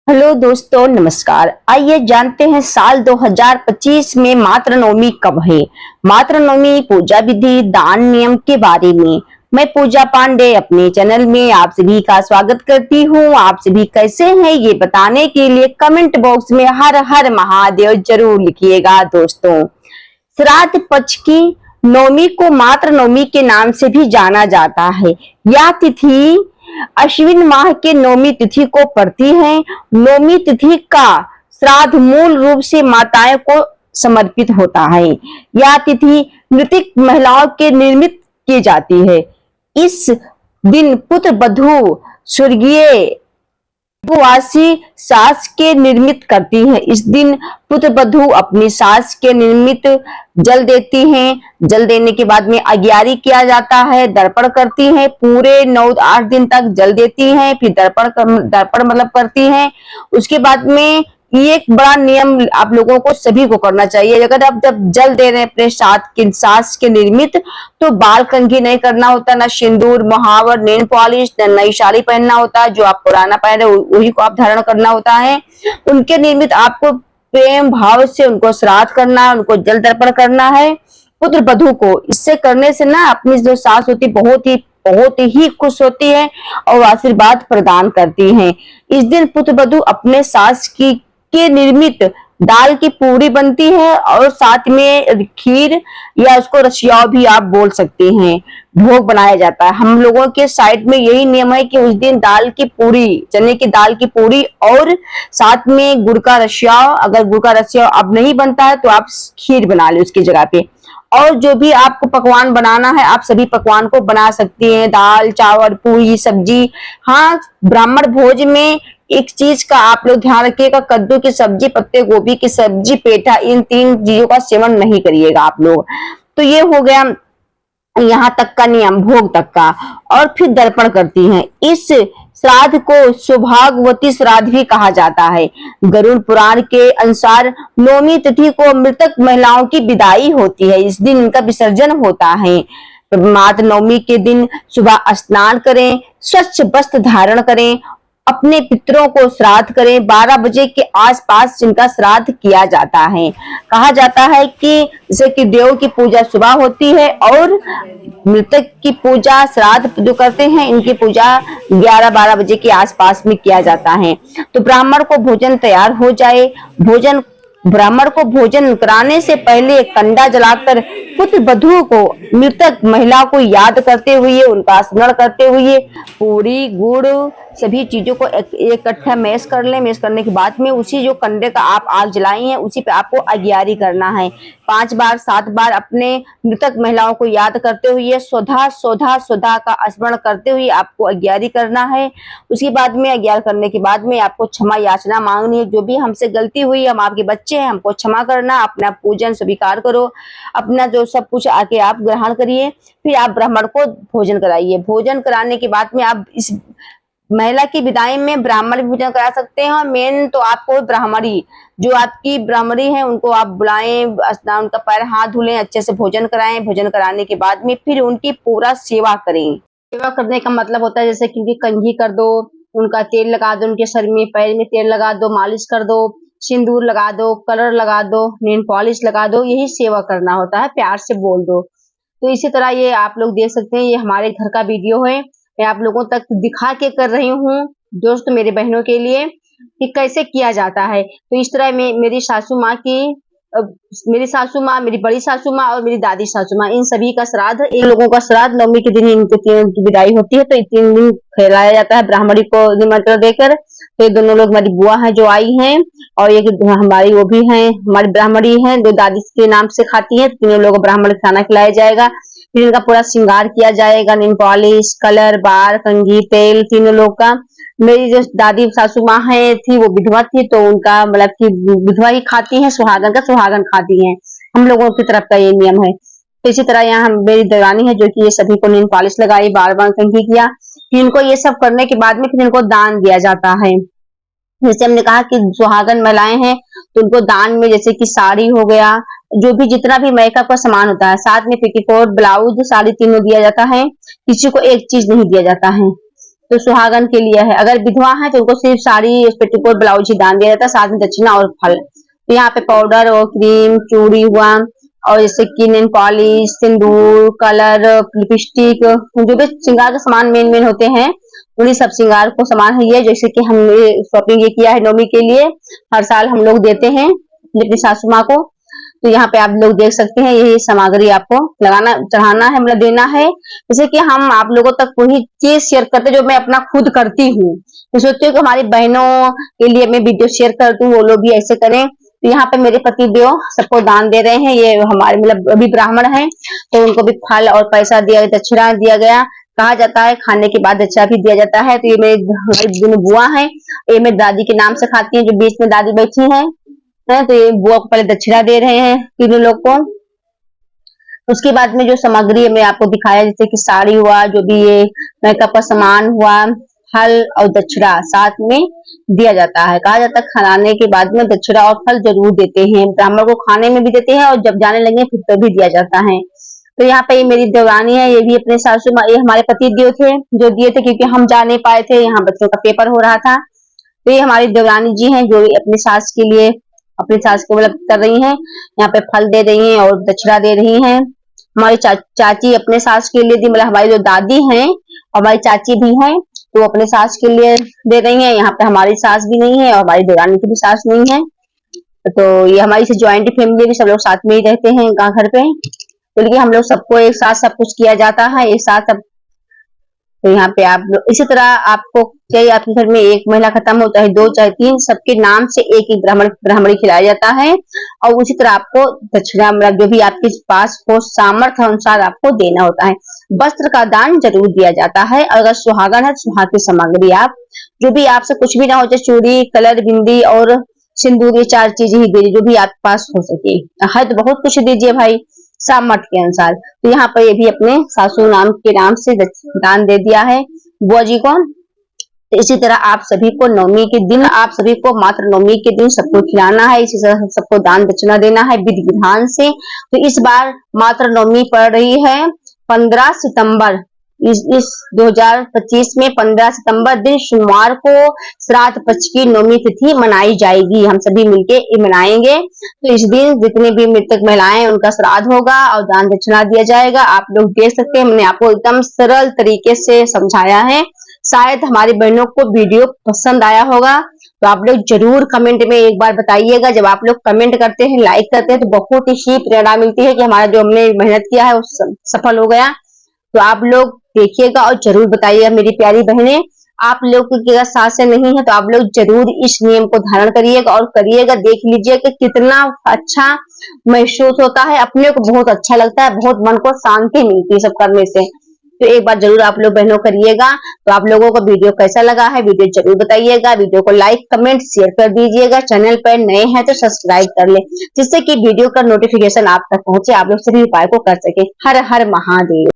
Hello दोस्तों, नमस्कार। आइए जानते हैं साल 2025 में मातृ नवमी कब है। मातृ नवमी पूजा विधि दान नियम के बारे में मैं पूजा पांडे अपने चैनल में आप सभी का स्वागत करती हूँ। आप सभी कैसे हैं ये बताने के लिए कमेंट बॉक्स में हर हर महादेव जरूर लिखिएगा। दोस्तों, श्राद्ध पक्ष की नवमी को मातृ नवमी के नाम से भी जाना जाता है। यह तिथि अश्विन माह के नवमी तिथि को पड़ती है। नवमी तिथि का श्राद्ध मूल रूप से माताओं को समर्पित होता है। यह तिथि मृतक महिलाओं के निर्मित की जाती है। इस दिन पुत्र वधू स्वर्गीय उपवासी सास के निर्मित करती है। इस दिन पुत्र वधू अपनी सास के निर्मित जल देती हैं। जल देने के बाद में अग्यारी किया जाता है, दर्पण करती हैं। पूरे 9-8 दिन तक जल देती हैं, फिर दर्पण मतलब करती हैं। उसके बाद में ये एक बड़ा नियम आप लोगों को सभी को करना चाहिए। अगर आप जब जल दे रहे हैं अपने सास के निर्मित, तो बाल कंघी नहीं करना होता, ना सिंदूर मुहावर नेल पॉलिश, ना नई साड़ी पहनना होता। जो आप पुराना पहन रहे वही को आप धारण करना होता है। उनके निर्मित आपको प्रेम भाव से उनको श्राद्ध करना, उनको जल दर्पण करना है पुत्र वधू को। इससे करने से ना अपनी जो सास होती बहुत ही खुश होती है और आशीर्वाद प्रदान करती हैं। इस दिन पुत्र वधू अपने सास की के निर्मित दाल की पूरी बनती है और साथ में खीर या उसको रसियाव भी आप बोल सकते हैं, भोग बनाया जाता है। हम लोगों के साइड में यही नियम है कि उस दिन दाल की पूरी, चने की दाल की पूरी और साथ में गुड़ का रसियाव, अगर गुड़ का रसियाव अब नहीं बनता है तो आप खीर बना ले उसकी जगह पे। और जो भी आपको पकवान बनाना है आप सभी पकवान को बना सकती हैं, दाल चावल पूरी सब्जी। हाँ, ब्राह्मण भोज में एक चीज का आप लोग ध्यान रखिएगा, कद्दू की सब्जी, पत्ते गोभी की सब्जी, पेठा, इन 3 चीजों का सेवन नहीं करिएगा आप लोग। तो ये हो गया यहाँ तक का नियम, भोग तक का। और फिर दर्पण करती हैं। इस श्राद्ध को सौभाग्यवती श्राद्ध भी कहा जाता है। गरुड़ पुराण के अनुसार नवमी तिथि को मृतक महिलाओं की विदाई होती है। इस दिन इनका विसर्जन होता है। मातृ नवमी के दिन सुबह स्नान करें, स्वच्छ वस्त्र धारण करें, अपने पितरों को श्राद्ध करें। 12 बजे के आसपास इनका श्राद्ध किया जाता है। कहा जाता है कि जैसे कि देव की पूजा सुबह होती है और मृतक की पूजा श्राद्ध जो करते हैं इनकी पूजा 11-12 बजे के आसपास में किया जाता है। तो ब्राह्मण को भोजन तैयार हो जाए। ब्राह्मण को भोजन कराने से पहले कंडा जलाकर पुत्र वधू को मृतक महिला को याद करते हुए, उनका स्मरण करते हुए पूरी गुड़ सभी चीजों को इकट्ठा मैश कर लें। मैश करने के बाद में उसी जो कंडे का आप आग जलाई हैं उसी पे आपको अग्यारी करना है। 5 बार 7 बार अपने मृतक महिलाओं को याद करते हुए स्वधा स्वधा स्वधा का स्मरण करते हुए आपको अग्यारी करना है। उसके बाद में अग्यार करने के बाद में आपको क्षमा याचना मांगनी है। जो भी हमसे गलती हुई, हम आपके बच्चे हैं, हमको क्षमा करना, अपना पूजन स्वीकार करो, अपना जो सब कुछ आके आप ग्रहण करिए। फिर आप ब्राह्मण को भोजन कराइए। भोजन कराने के बाद में आप इस महिला की विदाई में ब्राह्मण भी भोजन करा सकते हैं। और मेन तो आपको ब्राह्मणी, जो आपकी ब्राह्मणी है उनको आप बुलाएं, स्नान, उनका पैर हाथ धुलें, अच्छे से भोजन कराएं। भोजन कराने के बाद में फिर उनकी पूरा सेवा करें। सेवा करने का मतलब होता है जैसे कि उनकी कंघी कर दो, उनका तेल लगा दो, उनके सर में पैर में तेल लगा दो, मालिश कर दो, सिंदूर लगा दो, कलर लगा दो, नेल पॉलिश लगा दो। यही सेवा करना होता है, प्यार से बोल दो। तो इसी तरह ये आप लोग देख सकते हैं, ये हमारे घर का वीडियो है। मैं आप लोगों तक दिखा के कर रही हूँ दोस्त, मेरे बहनों के लिए कि कैसे किया जाता है। तो इस तरह मेरी सासू माँ की, मेरी सासू माँ, मेरी बड़ी सासू माँ और मेरी दादी सासू माँ, इन सभी का श्राद्ध, इन लोगों का श्राद्ध नवमी के दिन इनकी विदाई होती है। तो 3 दिन खिलाया जाता है ब्राह्मणी को निमंत्रण देकर। तो ये दोनों लोग हमारी बुआ हैं जो आई हैं, और ये हमारी वो भी हैं, हमारी ब्राह्मणी हैं जो दादी के नाम से खाती हैं। तीनों लोगों को ब्राह्मण खाना खिलाया जाएगा। फिर इनका पूरा श्रृंगार किया जाएगा, नेल पॉलिश, कलर, बाल, कंघी, तेल, तीनों लोग का। मेरी जो दादी सासू माँ है थी वो विधवा थी, तो उनका मतलब कि विधवा ही खाती है, सुहागन का सुहागन खाती है। हम लोगों की तरफ का ये नियम है। तो इसी तरह यहाँ मेरी देवानी है जो कि ये सभी को नेल पॉलिश लगाई, बार बार कंघी किया। फिर इनको ये सब करने के बाद में फिर इनको दान दिया जाता है। जैसे हमने कहा कि सुहागन महिलाएं हैं तो उनको दान में जैसे कि साड़ी हो गया, जो भी जितना भी मेकअप का सामान होता है, साथ में पेटीकोट, ब्लाउज, साड़ी, तीनों दिया जाता है। किसी को एक चीज नहीं दिया जाता है। तो सुहागन के लिए है। अगर विधवा है तो उनको सिर्फ साड़ी, पेटीकोट, ब्लाउज ही दान दिया जाता है, साथ में दक्षिणा और फल। तो यहाँ पे पाउडर और क्रीम, चूड़ी हुआ, और जैसे कि नेल पॉलिश, सिंदूर, कलर, लिपस्टिक, जो भी श्रृंगार का सामान मेन होते हैं, उन्हीं सब श्रृंगार को सामान है ये। जैसे कि हमने शॉपिंग ये किया है नवमी के लिए, हर साल हम लोग देते हैं अपनी सासू माँ को। तो यहाँ पे आप लोग देख सकते हैं, यही सामग्री आपको लगाना, चढ़ाना है, मतलब देना है। जैसे कि हम आप लोगों तक वही चीज शेयर करते जो मैं अपना खुद करती हूँ। तो सोचती हूँ कि हमारी बहनों के लिए मैं वीडियो शेयर करती हूँ, वो लोग भी ऐसे करें। तो यहाँ पे मेरे पति देव सबको दान दे रहे हैं। ये हमारे मतलब अभी ब्राह्मण हैं, तो उनको भी फल और पैसा दिया, दक्षिणा दिया गया। कहा जाता है खाने के बाद दक्षिणा भी दिया जाता है। तो ये मेरी बुआ है, ये मेरी दादी के नाम से खाती है, जो बीच में दादी बैठी है। तो ये बुआ को पहले दक्षिणा दे रहे हैं तीनों लोग को। उसके बाद में जो सामग्री मैं आपको दिखाया, जैसे कि साड़ी हुआ, जो भी ये मेकअप का सामान हुआ, फल और दक्षिणा साथ में दिया जाता है। कहा जाता है खाने के बाद में दक्षिणा और फल जरूर देते हैं। ब्राह्मण को खाने में भी देते हैं और जब जाने लगे फिर तो भी दिया जाता है। तो यहाँ पे ये मेरी देवरानी है, ये भी अपने सासू माँ, ये हमारे पति देव थे जो दिए थे, क्योंकि हम जा नहीं पाए थे, यहाँ बच्चों का पेपर हो रहा था। तो ये हमारी देवरानी जी हैं, जो अपनी सास के लिए, अपनी सास को मतलब कर रही हैं। यहाँ पे फल दे रही हैं और दक्षिणा दे रही हैं। हमारी चाची अपने सास के लिए दी, मतलब हमारी जो दादी हैं, हमारी चाची भी हैं, तो अपने सास के लिए दे रही हैं। यहाँ पे हमारी सास भी नहीं है और हमारी देवरानी की भी सास नहीं है। तो ये हमारी ज्वाइंट फैमिली भी, सब लोग साथ में ही रहते हैं घर पे। बल्कि हम लोग सबको एक साथ सब कुछ किया जाता है, एक साथ सब। तो यहाँ पे आप लोग इसी तरह, आपको चाहे आपके घर में एक महिला खत्म हो, चाहे दो चाहे तीन, सबके नाम से एक एक ब्राह्मणी खिलाया जाता है। और उसी तरह आपको दक्षिणा, मतलब जो भी आपके पास हो सामर्थ्य अनुसार आपको देना होता है। वस्त्र का दान जरूर दिया जाता है। अगर सुहागन है, सुहाग की सामग्री आप जो भी, आपसे कुछ भी ना हो, चाहे चूड़ी, कलर, बिंदी और सिंदूर, ये 4 चीजें ही दीजिए, जो भी आपके पास हो सके। है तो बहुत कुछ दीजिए भाई, सामर्थ्य के अनुसार। तो यहाँ पर ये भी अपने सासू नाम के नाम से दान दे दिया है बुआ जी को। तो इसी तरह आप सभी को नवमी के दिन, आप सभी को मात्र नवमी के दिन सबको खिलाना है। इसी तरह सबको दान दक्षिणा देना है विधि विधान से। तो इस बार मात्र नवमी पड़ रही है 15 सितंबर। इस 2025 में 15 सितंबर दिन सोमवार को श्राद्ध पक्ष की नवमी तिथि मनाई जाएगी। हम सभी मिलके मनाएंगे। तो इस दिन जितनी भी मृतक महिलाएं, उनका श्राद्ध होगा और दान दक्षिणा दिया जाएगा। आप लोग देख सकते हैं, मैंने आपको एकदम सरल तरीके से समझाया है। शायद हमारी बहनों को वीडियो पसंद आया होगा। तो आप लोग जरूर कमेंट में एक बार बताइएगा। जब आप लोग कमेंट करते हैं, लाइक करते हैं, तो बहुत ही प्रेरणा मिलती है कि हमारा जो हमने मेहनत किया है वो सफल हो गया। तो आप लोग देखिएगा और जरूर बताइएगा मेरी प्यारी बहनें। आप लोग की अगर सासें नहीं है तो आप लोग जरूर इस नियम को धारण करिएगा और करिएगा। देख लीजिए कि कितना अच्छा महसूस होता है, अपने को बहुत अच्छा लगता है, बहुत मन को शांति मिलती है सब करने से। तो एक बार जरूर आप लोग बहनों करिएगा। तो आप लोगों को वीडियो कैसा लगा है, वीडियो जरूर बताइएगा। वीडियो को लाइक, कमेंट, शेयर कर दीजिएगा। चैनल पर नए हैं तो सब्सक्राइब कर ले, जिससे कि वीडियो का नोटिफिकेशन आप तक पहुंचे, आप लोग सभी उपाय को कर सके। हर हर महादेव।